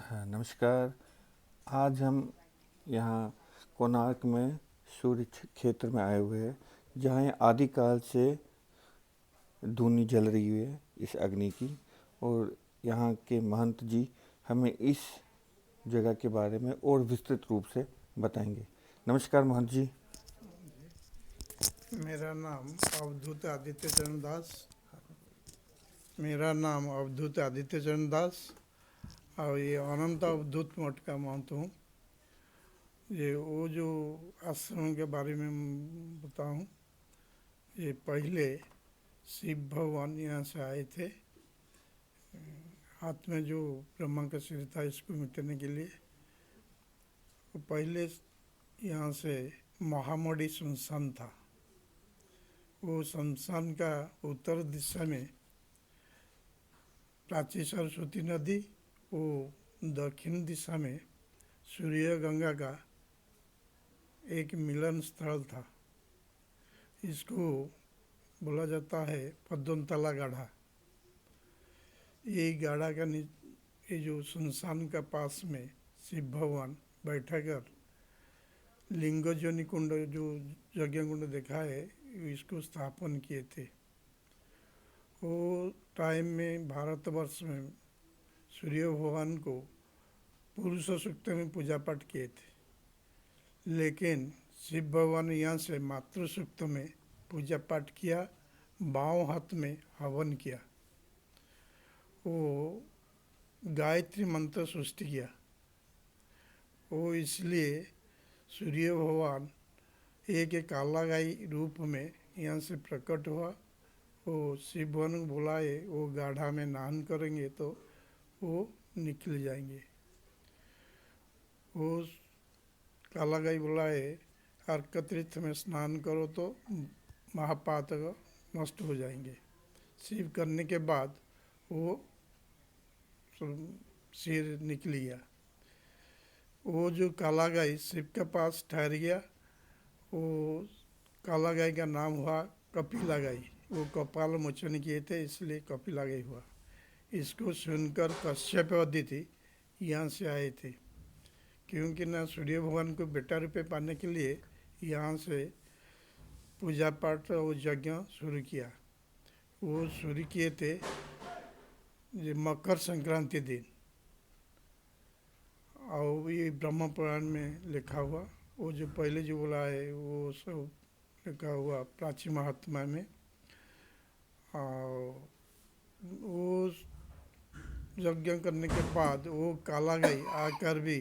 हाँ, नमस्कार। आज हम यहाँ कोणार्क में सूर्य क्षेत्र में आए हुए हैं, जहाँ ये आदिकाल से धूनी जल रही है इस अग्नि की। और यहाँ के महंत जी हमें इस जगह के बारे में और विस्तृत रूप से बताएंगे। नमस्कार महंत जी। मेरा नाम अवधूत आदित्य चरण दास। मेरा नाम अवधूत आदित्य चरण दास और ये अनंत अवधूत मठ का महंत हूँ। ये वो जो आश्रम के बारे में बताऊँ, ये पहले शिव भगवान यहाँ से आए थे। हाथ में जो ब्रह्मा का सिर था इसको मिटाने के लिए। तो पहले यहाँ से महामढ़ी श्मशान था। वो श्मशान का उत्तर दिशा में प्राची सरस्वती नदी, वो दक्षिण दिशा में सूर्य गंगा का एक मिलन स्थल था। इसको बोला जाता है पद्मतला गाढ़ा। ये गाढ़ा का ये जो श्मशान का पास में शिव भगवान बैठा कर लिंगजनी कुंड जो यज्ञ कुंड देखा है, इसको स्थापन किए थे। वो टाइम में भारतवर्ष में सूर्य भगवान को पुरुष सूक्त में पूजा पाठ किए थे, लेकिन शिव भगवान यहाँ से मातृ सूक्त में पूजा पाठ किया, बाँव हाथ में हवन किया, वो गायत्री मंत्र सृष्टि किया। वो इसलिए सूर्य भगवान एक काला गाय रूप में यहाँ से प्रकट हुआ। वो शिव भगवान को बुलाए, वो गाढ़ा में नहान करेंगे तो वो निकल जाएंगे। वो काला गाय बुलाए, अर्क तीर्थ में स्नान करो तो महापातक नष्ट हो जाएंगे। शिव करने के बाद वो सिर निकल गया। वो जो काला गाय शिव के पास ठहर गया, वो काला गाय का नाम हुआ कपिला गाय। वो कपाल मोचन किए थे इसलिए कपिला गाय हुआ। इसको सुनकर कश्यप अदिति यहाँ से आए थे, क्योंकि ना सूर्य भगवान को बेटा रूपे पाने के लिए यहाँ से पूजा पाठ और यज्ञ शुरू किया। वो शुरू किए थे ये मकर संक्रांति दिन, और ये ब्रह्म पुराण में लिखा हुआ। वो जो पहले जो बोला है वो सब लिखा हुआ प्राची महात्मा में। और वो यज्ञ करने के बाद वो काला गाय आकर भी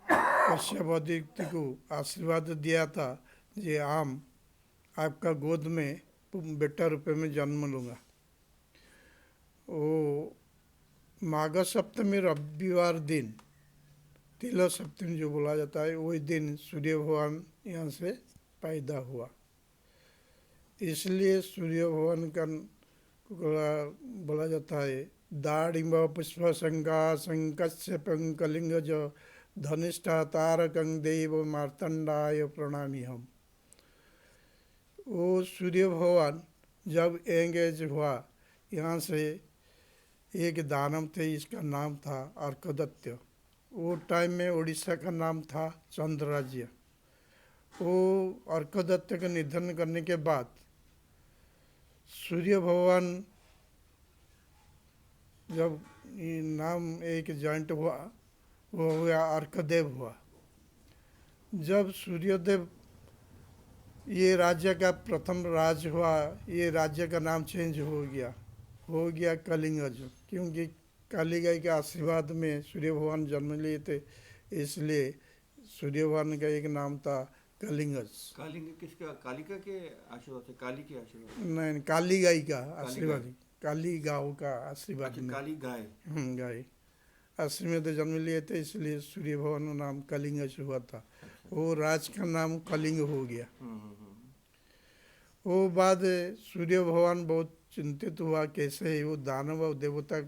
कश्यप आदित्य को आशीर्वाद दिया था, ये आम आपका गोद में बेटा रूपे में जन्म लूँगा। वो माघ सप्तमी रविवार दिन, तिला सप्तमी जो बोला जाता है, वही दिन सूर्य भगवान यहाँ से पैदा हुआ। इसलिए सूर्य भगवान का बोला जाता है दाड़िंब पुष्प शंका शंकस्य पंकलिंगज धनिष्ठा तारकं देव मार्तंडाय प्रणामी हम। वो सूर्य भगवान जब एंगेज हुआ, यहाँ से एक दानव थे, इसका नाम था अर्कदत्त। वो टाइम में उड़ीसा का नाम था चंद्र राज्य। वो अर्कदत्त का निधन करने के बाद सूर्य भगवान जब ये नाम एक जॉइंट हुआ, वो हुआ अर्कदेव हुआ। जब सूर्यदेव ये राज्य का प्रथम राज हुआ, ये राज्य का नाम चेंज हो गया कलिंगज, क्योंकि काली गाय के आशीर्वाद में सूर्य भगवान जन्म लिए थे, इसलिए सूर्य भगवान का एक नाम था कलिंगज। कालिंग किसका? कालिका के आशीर्वाद से? काली के आशीर्वाद? नहीं, काली गाय का काली आशीर्वाद, गाय। काली गाँव का आशीर्वाद अच्छा, में। काली गाय। गाय आशीर्वाद में जन्म लिए थे, इसलिए सूर्य भगवान का नाम कलिंगज हुआ था। वो राज का नाम कलिंग हो गया। वो बाद सूर्य भगवान बहुत चिंतित हुआ, कैसे वो दानव और देवता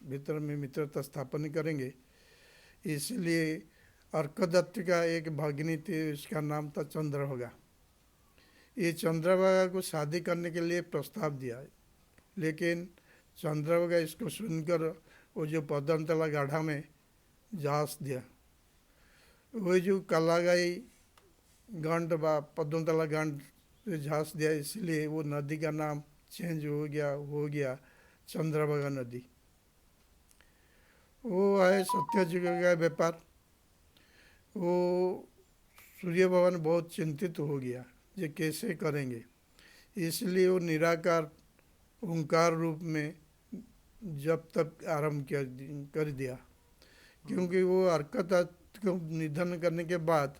भीतर में मित्रता स्थापन करेंगे। इसलिए अर्कदत्त का एक भगिनी थी, उसका नाम था चंद्रभागा। ये चंद्रभागा को शादी करने के लिए प्रस्ताव दिया, लेकिन चंद्रभागा इसको सुनकर वो जो पद्मतला गाढ़ा में जहाज दिया, वो जो कलागाई गंड बा पद्मतला गंड से जहाज दिया, इसलिए वो नदी का नाम चेंज हो गया चंद्रभागा नदी। वो है सत्यजुग का व्यापार। वो सूर्य भगवान बहुत चिंतित हो गया ये कैसे करेंगे, इसलिए वो निराकार ओंकार रूप में जब तक आरंभ कर दिया। क्योंकि वो अर्कदत्त को निधन करने के बाद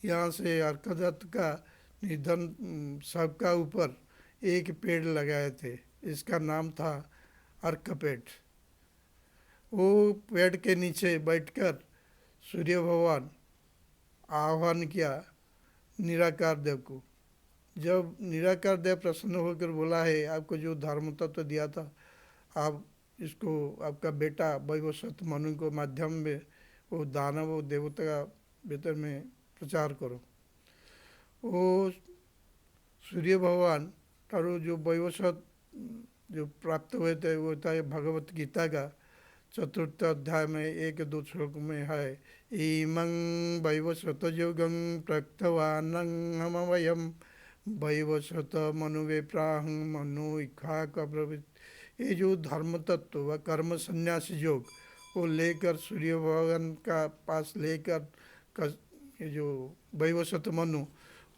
यहाँ से अर्कदत्त का निधन सबका ऊपर एक पेड़ लगाए थे, इसका नाम था अर्क पेड़। वो पेड़ के नीचे बैठकर सूर्य भगवान आह्वान किया निराकार देव को। जब निराकार देव प्रसन्न होकर बोला है आपको जो धर्म तत्व दिया था, आप इसको आपका बेटा वैवस्वत मनु को माध्यम में वो दानव देवता का भीतर में प्रचार करो। वो सूर्य भगवान और जो वैवस्वत जो प्राप्त हुए थे वो था भगवत गीता का चतुर्थ अध्याय में 1-2 श्लोक में है, इमं वैवस्वत योगं प्रक्तवानं हमवयं वैवस्वत मनुवे प्राहं मनु इखा कब्रवित। ये जो धर्म तत्व व कर्म संन्यास योग वो लेकर सूर्य भगवान का पास लेकर ये जो वैवस्वत मनु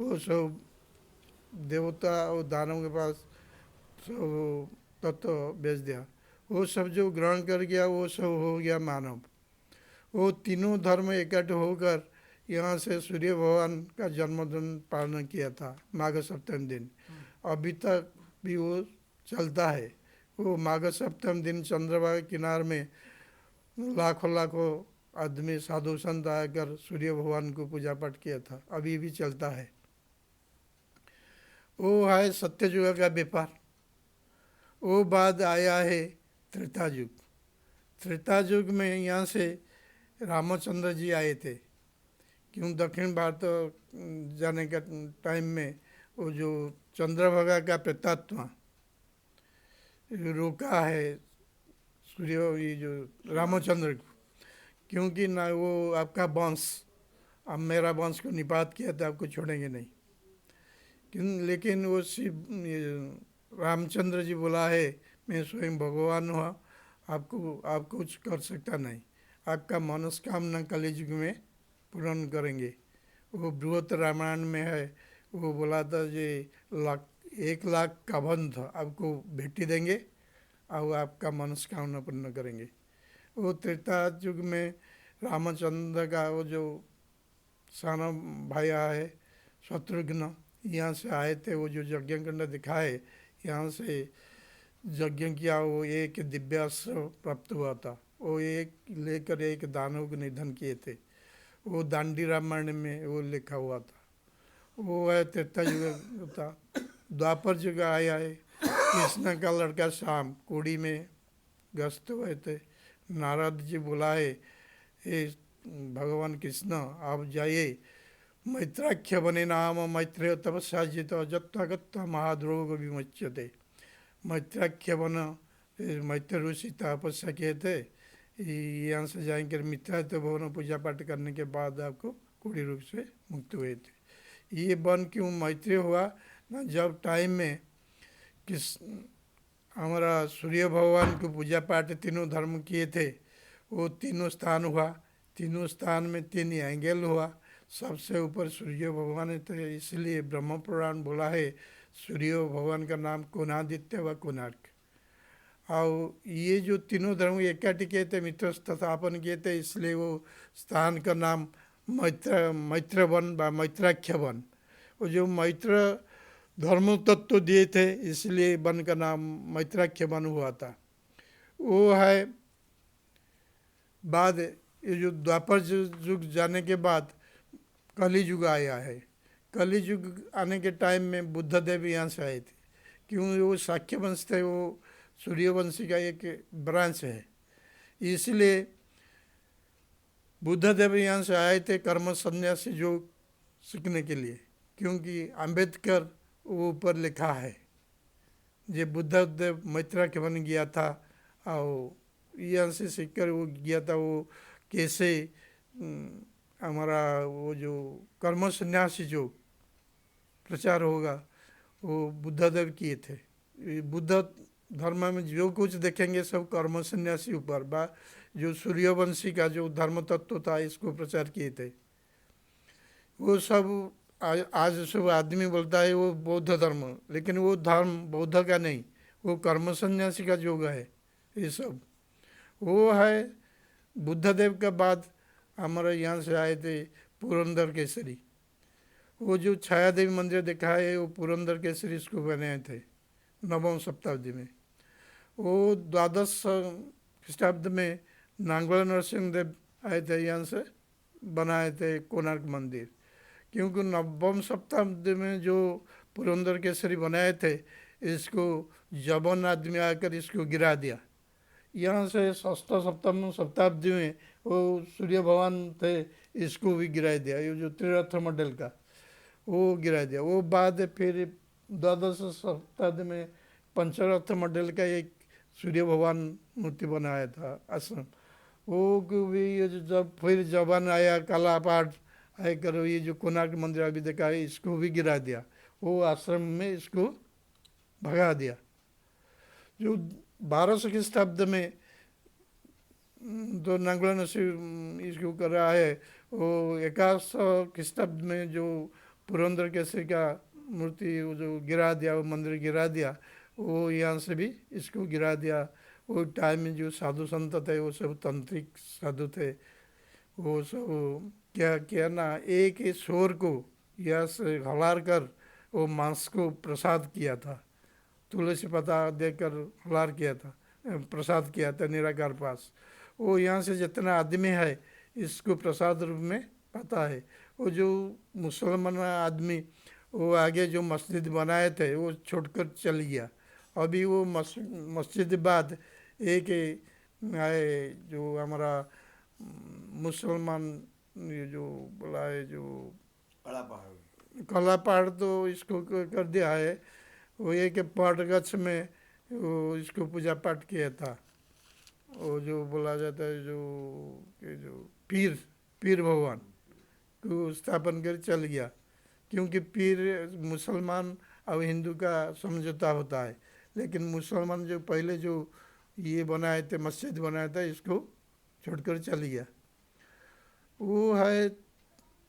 वो सब देवता और दानव के पास सब तत्व भेज दिया। वो सब जो ग्रहण कर गया वो सब हो गया मानव। वो तीनों धर्म इकट्ठे होकर यहाँ से सूर्य भगवान का जन्मदिन पालन किया था माघ सप्तमी दिन। अभी तक भी वो चलता है। वो माघ सप्तमी दिन चंद्रभागा किनार में लाखों लाखों आदमी साधु संत आकर सूर्य भगवान को पूजा पाठ किया था, अभी भी चलता है। वो है सत्ययुग का व्यापार। वो बाद आया है त्रेता युग। त्रेता युग में यहाँ से रामचंद्र जी आए थे। क्यों दक्षिण भारत जाने का टाइम में वो जो चंद्रभागा का प्रेतात्मा रोका है सूर्य ये जो रामचंद्र को, क्योंकि ना वो आपका वंश, अब मेरा वंश को निपात किया तो आपको छोड़ेंगे नहीं। लेकिन वो रामचंद्र जी बोला है मैं स्वयं भगवान हुआ, आप कुछ कर सकता नहीं, आपका मनस्कामना कलियुग में पूर्ण करेंगे। वो बृहत रामायण में है, वो बोला था ये 1,00,000 का बंध आपको भेटी देंगे और आपका मनस्कामना पूर्ण करेंगे। वो त्रेता युग में रामचंद्र का वो जो साना भाई है शत्रुघ्न यहाँ से आए थे, वो जो यज्ञ कुंड दिखाए यहाँ से यज्ञ किया, वो एक दिव्यास्त्र प्राप्त हुआ था। वो एक लेकर एक दानव को निधन किए थे, वो दांडी रामायण में वो लिखा हुआ था। वो है त्रेता युग था। द्वापर युग आया है। कृष्ण का लड़का श्याम कुड़ी में ग्रस्त हुए थे। नारद जी बुलाए, हे भगवान कृष्ण आप जाइए, मैत्राख्य बने नाम मैत्रेय तपस्या जित जत्ता गत्ता महाद्रोग विमुच्यते। मैत्राख्य वन मैत्र ऋषि तपस्या किए थे, यहाँ से जाएंगे मित्रात्व भवन पूजा पाठ करने के बाद आपको कुड़ी रूप से मुक्त हुए थे। ये वन क्यों मैत्रेय हुआ ना, जब टाइम में किस हमारा सूर्य भगवान को पूजा पाठ तीनों धर्म किए थे, वो तीनों स्थान हुआ, तीनों स्थान में 3 एंगल हुआ। सबसे ऊपर सूर्य भगवान थे, इसलिए ब्रह्म पुराण बोला है सूर्य भगवान का नाम कोणादित्य व कोणार्क। और ये जो तीनों धर्म इकट्ठे किए थे, मित्र स्थापन किए थे, इसलिए वो स्थान का नाम मैत्र वन व मैत्राख्य वन। वो जो मैत्र धर्म तत्व दिए थे इसलिए वन का नाम मैत्राख्य वन हुआ था। वो है बाद ये जो द्वापर युग जाने के बाद कली युग आया है। कली युग आने के टाइम में बुद्ध देव यहाँ से आए थे। क्यों, वो शाक्य वंश थे, वो सूर्यवंशी का एक ब्रांच है, इसलिए बुद्ध देव यहाँ से आए थे कर्म संन्यास योग सीखने के लिए। क्योंकि अम्बेडकर वो ऊपर लिखा है ये बुद्ध देव मैत्रा के बन गया था और यहाँ से सीखकर वो गया था। वो कैसे हमारा वो जो कर्म संन्यासी जो प्रचार होगा वो बुद्धदेव किए थे। ये बुद्ध धर्म में जो कुछ देखेंगे सब कर्म संन्यासी ऊपर बा, जो सूर्यवंशी का जो धर्म तत्व था इसको प्रचार किए थे। वो सब आज सब आदमी बोलता है वो बौद्ध धर्म, लेकिन वो धर्म बौद्ध का नहीं, वो कर्म संन्यासी का योग है। ये सब वो है बुद्धदेव के बाद हमारे यहाँ से आए थे पुरंदर केसरी। वो जो छाया देवी मंदिर देखा है वो पुरंदर केसरी इसको बनाए थे 9वीं शताब्दी में। वो 12 शताब्दी में नांगल नरसिंह देव आए थे, यहाँ से बनाए थे कोणार्क मंदिर। क्योंकि 9वीं शताब्दी में जो पुरंदर केसरी बनाए थे इसको जबन आदमी आकर इसको गिरा दिया। यहाँ से 6वीं 7वीं शताब्दी में वो सूर्य भगवान थे, इसको भी गिरा दिया। ये जो त्रिरथ मॉडल का वो गिरा दिया। वो बाद फिर 12 शताब्दी में पंचरथ मॉडल का एक सूर्य भगवान मूर्ति बनाया था आश्रम। वो भी ये जब फिर जबान आया काला पाठ आए करो, ये जो कोणार्क मंदिर अभी देखा है इसको भी गिरा दिया। वो आश्रम में इसको भगा दिया। जो 1200 की शताब्दी में तो नांगल नरसिंह इसको कर रहा है, वो 1100 की शताब्दी में जो पुरंदर केसरी का मूर्ति वो जो गिरा दिया, वो मंदिर गिरा दिया, वो यहाँ से भी इसको गिरा दिया। वो टाइम में जो साधु संत थे वो सब तांत्रिक साधु थे। वो सब क्या किया ना, एक ही शोर को यहाँ से हलार कर वो मांस को प्रसाद किया था, तुलसी पत्ता देकर हलार किया था, प्रसाद किया था निराकार पास। वो यहाँ से जितना आदमी है इसको प्रसाद रूप में पता है। वो जो मुसलमान आदमी वो आगे जो मस्जिद बनाए थे वो छोड़कर चल गया। अभी वो मस्जिद बाद एक आए जो हमारा मुसलमान ये जो बोला है जो कला पहाड़ तो इसको कर दिया है। वो एक पाटगछ में वो इसको पूजा पाठ किया था। वो जो बोला जाता है जो पीर भगवान को स्थापन कर चल गया। क्योंकि पीर मुसलमान और हिंदू का समझौता होता है, लेकिन मुसलमान जो पहले जो ये बनाए थे मस्जिद बनाया था इसको छोड़कर चल गया। वो है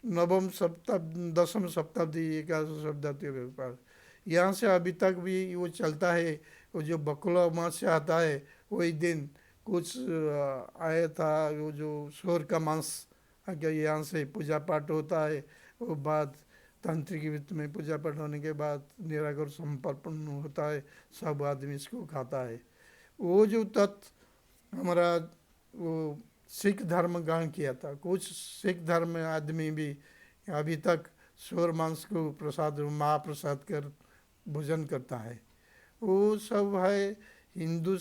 9वीं शताब्दी 10वीं शताब्दी 11वीं शताब्दी के पास। यहाँ से अभी तक भी वो चलता है। वो जो बकुला मास से आता है वही दिन कुछ आया था, वो जो शोर का मांस आगे यहाँ से पूजा पाठ होता है। वो बाद तांत्रिक वित्त में पूजा पाठ होने के बाद निराकार संपन्न होता है, सब आदमी इसको खाता है। वो जो तत्व हमारा वो सिख धर्म ग्रहण किया था, कुछ सिख धर्म में आदमी भी अभी तक शोर मांस को प्रसाद महाप्रसाद कर भोजन करता है। वो सब है हिंदू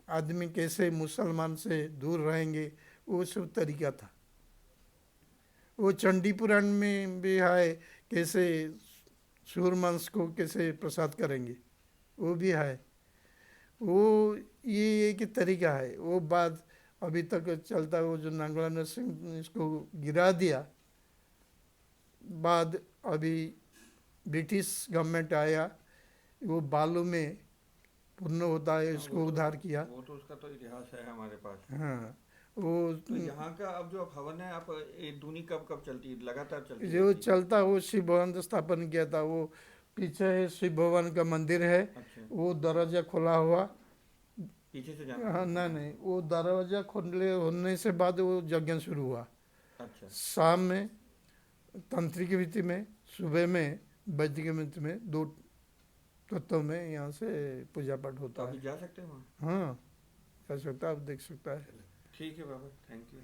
आदमी कैसे मुसलमान से दूर रहेंगे वो सब तरीका था। वो चंडी पुराण में भी है कैसे सूर मांस को कैसे प्रसाद करेंगे, वो भी है। वो ये एक तरीका है। वो बात अभी तक चलता है। वो जो नांगल नरसिंह इसको गिरा दिया बाद अभी ब्रिटिश गवर्नमेंट आया, वो बालू में पूर्ण होता है इसको उद्धार किया। वो तो उसका तो इतिहास है हमारे पास। हाँ वो तो यहाँ का अब जो हवन है आप ये दूनी कब कब चलती है, लगातार चलती जो चलता वो शिव भवन स्थापन किया था। वो पीछे है शिव भवन का मंदिर है। अच्छा, वो दरवाजा खुला हुआ पीछे से जाना। हाँ नहीं, वो दरवाजा खुले होने से बाद वो यज्ञ शुरू हुआ। अच्छा, शाम में तांत्रिक रीति में, सुबह में वैदिक रीति में, दो तत्वों में यहाँ से पूजा पाठ तो होता अभी है। जा सकते हैं वहाँ। हाँ जा सकता है, आप देख सकता है। ठीक है बाबा, थैंक यू।